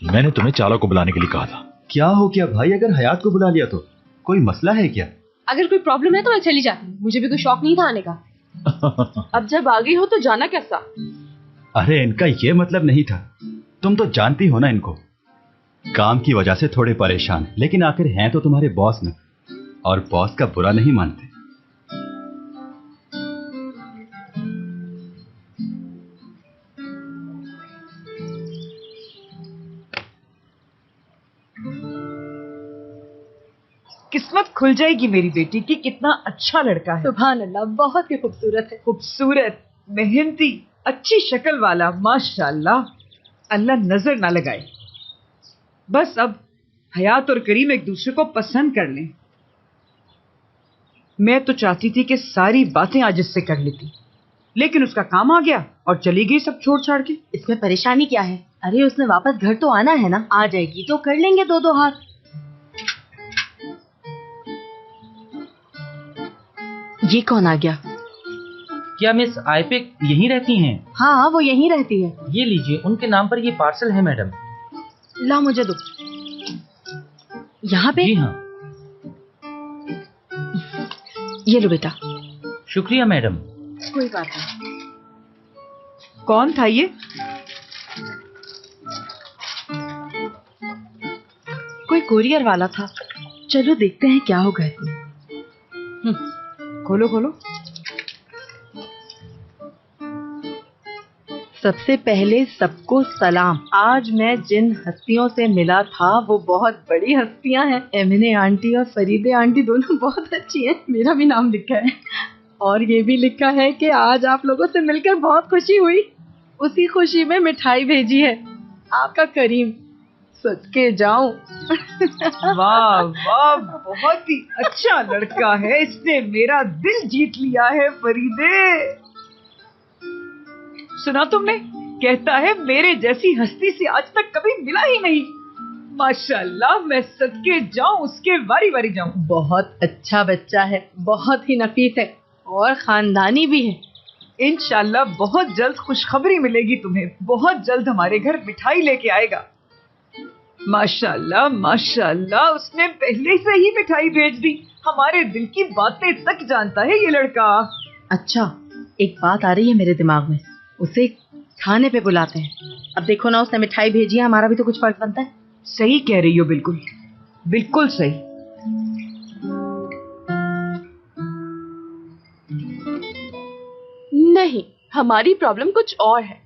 मैंने तुम्हें चाला को बुलाने के लिए कहा था। क्या हो गया भाई, अगर हयात को बुला लिया तो कोई मसला है क्या? अगर कोई प्रॉब्लम है तो मैं चली जाती हूँ, मुझे भी कोई शौक नहीं था आने का। अब जब आ गई हो तो जाना कैसा? अरे इनका ये मतलब नहीं था, तुम तो जानती हो ना इनको, काम की वजह से थोड़े परेशान, लेकिन आखिर हैं तो तुम्हारे बॉस ना, और बॉस का बुरा नहीं मानते। किस्मत खुल जाएगी मेरी बेटी की, कितना अच्छा लड़का है। सुभान अल्लाह, बहुत ही खूबसूरत है। खूबसूरत, मेहनती, अच्छी शक्ल वाला, माशाल्लाह। अल्लाह नजर ना लगाए। बस अब हयात और करीम एक दूसरे को पसंद कर लें। मैं तो चाहती थी कि सारी बातें आज इससे कर लेती, लेकिन उसका काम आ गया और चली गई सब छोड़ छाड़ के। इसमें परेशानी क्या है? अरे उसने वापस घर तो आना है ना, आ जाएगी तो कर लेंगे दो दो हाथ। ये कौन आ गया? क्या मिस आईपिक यहीं रहती हैं? हाँ, वो यहीं रहती है। ये लीजिए, उनके नाम पर ये पार्सल है मैडम। ला मुझे दो। यहाँ पे? जी हाँ। ये लो बेटा। शुक्रिया मैडम। कोई बात नहीं। कौन था ये? कोई कुरियर वाला था। चलो देखते हैं क्या होगा इसमें। खोलो खोलो। सबसे पहले सबको सलाम। आज मैं जिन हस्तियों से मिला था वो बहुत बड़ी हस्तियां हैं। एमिने आंटी और फरीदे आंटी दोनों बहुत अच्छी हैं। मेरा भी नाम लिखा है और ये भी लिखा है कि आज आप लोगों से मिलकर बहुत खुशी हुई। उसी खुशी में मिठाई भेजी है आपका करीम। सदके जाऊं। वाह वाह, बहुत ही अच्छा लड़का है, इसने मेरा दिल जीत लिया है फरीदे। सुना तुमने? कहता है मेरे जैसी हस्ती से आज तक कभी मिला ही नहीं। माशाल्लाह, मैं सदके जाऊं उसके वारी वारी जाऊं। बहुत अच्छा बच्चा है, बहुत ही नफीस है और खानदानी भी है। इंशाल्लाह बहुत जल्द खुशखबरी मिलेगी तुम्हें। बहुत जल्द हमारे घर मिठाई लेके आएगा। माशाल्लाह माशाल्लाह, उसने पहले से ही मिठाई भेज दी। हमारे दिल की बातें तक जानता है ये लड़का। अच्छा, एक बात आ रही है मेरे दिमाग में, उसे खाने पे बुलाते हैं। अब देखो ना, उसने मिठाई भेजी है, हमारा भी तो कुछ फर्ज बनता है। सही कह रही हो, बिल्कुल बिल्कुल सही। नहीं, हमारी प्रॉब्लम कुछ और है।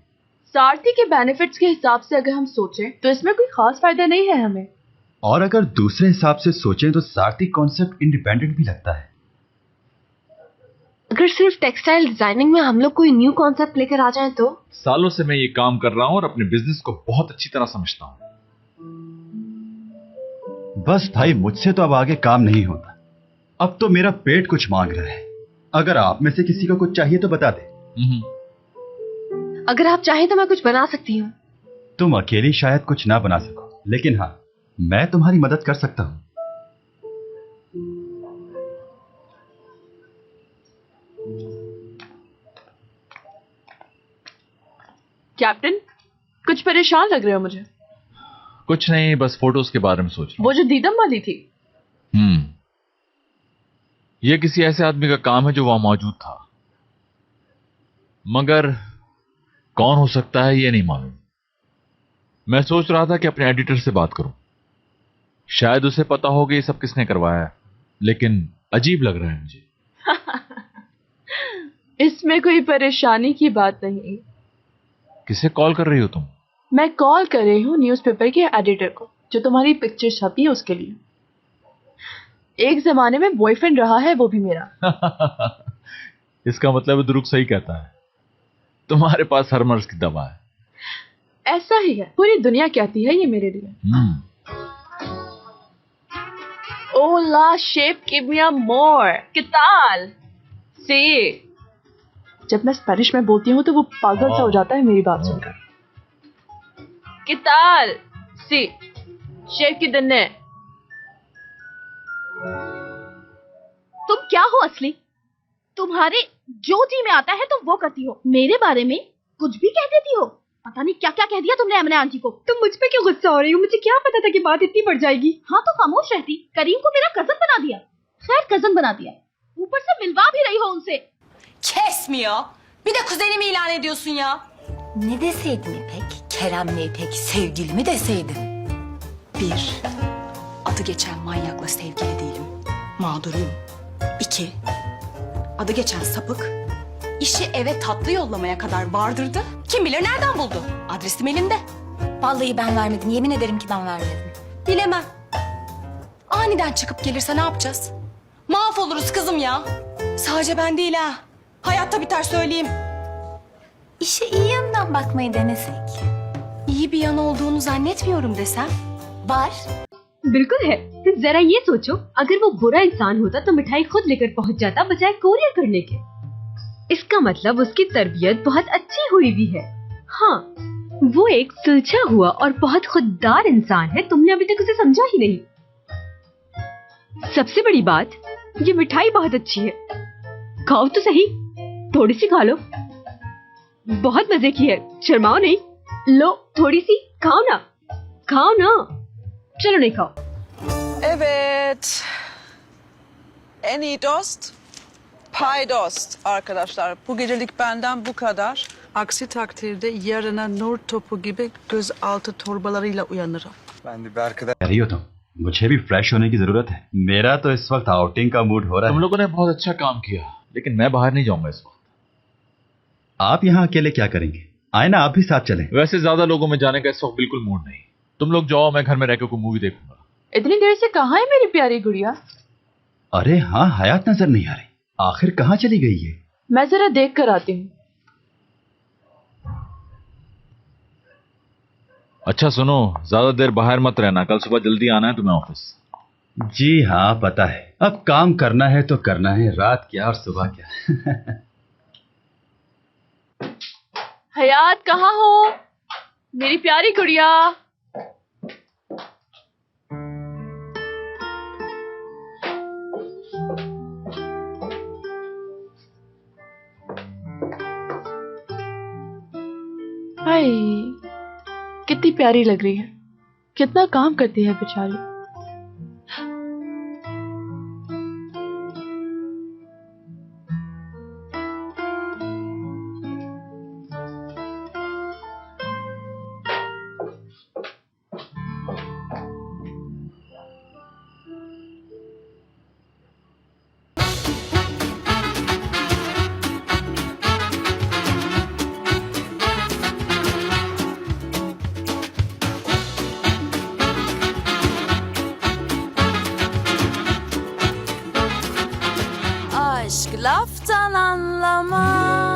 सारथी के बेनिफिट्स के हिसाब से अगर हम सोचें तो इसमें कोई खास फायदा नहीं है हमें। और अगर दूसरे हिसाब से सोचें तो सारथी कॉन्सेप्ट इंडिपेंडेंट भी लगता है। अगर सिर्फ टेक्सटाइल डिजाइनिंग में हम लोग कोई न्यू कॉन्सेप्ट लेकर आ जाएं तो? सालों से मैं ये काम कर रहा हूं और अपने बिजनेस को बहुत अच्छी तरह समझता हूं। बस भाई, मुझसे तो अब आगे काम नहीं होता। अब तो मेरा पेट कुछ मांग रहा है। अगर आप में से किसी को कुछ चाहिए तो बता दे। अगर आप चाहें तो मैं कुछ बना सकती हूँ। तुम अकेली शायद कुछ ना बना सको, लेकिन हाँ, मैं तुम्हारी मदद कर सकता हूं। कैप्टन, कुछ परेशान लग रहे हो मुझे। कुछ नहीं, बस फोटोज के बारे में सोच रहा वो जो दीदम वाली थी। ये किसी ऐसे आदमी का काम है जो वहां मौजूद था, मगर कौन हो सकता है ये नहीं मालूम। मैं सोच रहा था कि अपने एडिटर से बात करूं, शायद उसे पता हो कि ये सब किसने करवाया है, लेकिन अजीब लग रहा है मुझे। इसमें कोई परेशानी की बात नहीं। किसे कॉल कर रही हो तुम? मैं कॉल कर रही हूँ न्यूज़पेपर के एडिटर को, जो तुम्हारी पिक्चर छपी है उसके लिए। एक जमाने में बॉयफ्रेंड रहा है वो भी मेरा। इसका मतलब दुरुक सही कहता है, तुम्हारे पास हर मर्ज की दवा है। ऐसा ही है, पूरी दुनिया कहती है ये मेरे लिए। ओला शेप गिव मी मोर किताल से। जब मैं स्पेनिश में बोलती हूँ तो वो पागल सा हो जाता है मेरी बात सुनकर। किताल सी शेप की दन्ने। तुम क्या हो असली? तुम्हारे जो जी में आता है तुम वो करती हो, मेरे बारे में कुछ भी कह देती हो। पता नहीं क्या क्या कह दिया तुमने एमने आंटी को। तुम मुझ पे क्यों गुस्सा हो रही हो? मुझे क्या पता था कि बात इतनी बढ़ जाएगी। हाँ तो खामोश रहती, करीम को मेरा कजन बना दिया। खैर कजन बना दिया, ऊपर से मिलवा भी रही हो उनसे। Kesmiyor. Bir de kuzenimi ilan ediyorsun ya. Ne deseydin İpek? Kerem'le İpek sevgili mi deseydin? Bir, adı geçen manyakla sevgili değilim. Mağduruyum. İki, adı geçen sapık işi eve tatlı yollamaya kadar vardırdı. Kim bilir nereden buldu? Adresim elimde. Vallahi ben vermedim. Yemin ederim ki ben vermedim. Bilemem. Aniden çıkıp gelirse ne yapacağız? Mahvoluruz kızım ya. Sadece ben değil ha. Hayatta biter söyleyeyim. İşe iyi yanından bakmayı denesek. İyi bir yanı olduğunu zannetmiyorum desem. Var. बिल्कुल है। जरा ये सोचो, अगर वो बुरा इंसान होता तो मिठाई खुद लेकर पहुंच जाता बजाय कोरियर करने के। इसका मतलब उसकी तरबियत बहुत अच्छी हुई भी है। हाँ, वो एक सुलझा हुआ और बहुत खुददार इंसान है। तुमने अभी तक उसे समझा ही नहीं। सबसे बड़ी बात, ये मिठाई बहुत अच्छी है। खाओ तो सही, थोड़ी सी खा लो। बहुत मजे की है, शर्माओ नहीं। लो थोड़ी सी खाओ ना, खाओ ना। चलो नहीं खाओ। Evet. En iyi dost paydost arkadaşlar. Bu gecelik benden bu kadar. Aksi takdirde yarına nur topu gibi gözaltı torbalarıyla uyanırım. Ben de bir arkadaş कह रही हो तुम। मुझे भी फ्रेश होने की जरूरत है। मेरा तो इस वक्त आउटिंग का मूड हो रहा तुम है। लोगों ने बहुत अच्छा काम किया, लेकिन मैं बाहर नहीं जाऊंगा इस वक्त। आप यहाँ अकेले क्या करेंगे? आए ना आप भी साथ चलें। वैसे ज्यादा लोगों में जाने का इस वक्त बिल्कुल मूड नहीं। तुम लोग जाओ, मैं घर में रहकर कोई मूवी देखूंगा। इतनी देर से कहाँ है मेरी प्यारी गुड़िया? अरे हाँ, हयात नजर नहीं आ रही। आखिर कहाँ चली गई ये? मैं जरा देख कर आती हूँ। अच्छा सुनो, ज्यादा देर बाहर मत रहना, कल सुबह जल्दी आना है तुम्हें ऑफिस। जी हाँ पता है। अब काम करना है तो करना है, रात क्या और सुबह क्या। हयात कहाँ हो मेरी प्यारी गुड़िया? हाय, कितनी प्यारी लग रही है। कितना काम करती है बेचारी। Aşk laftan anlamaz.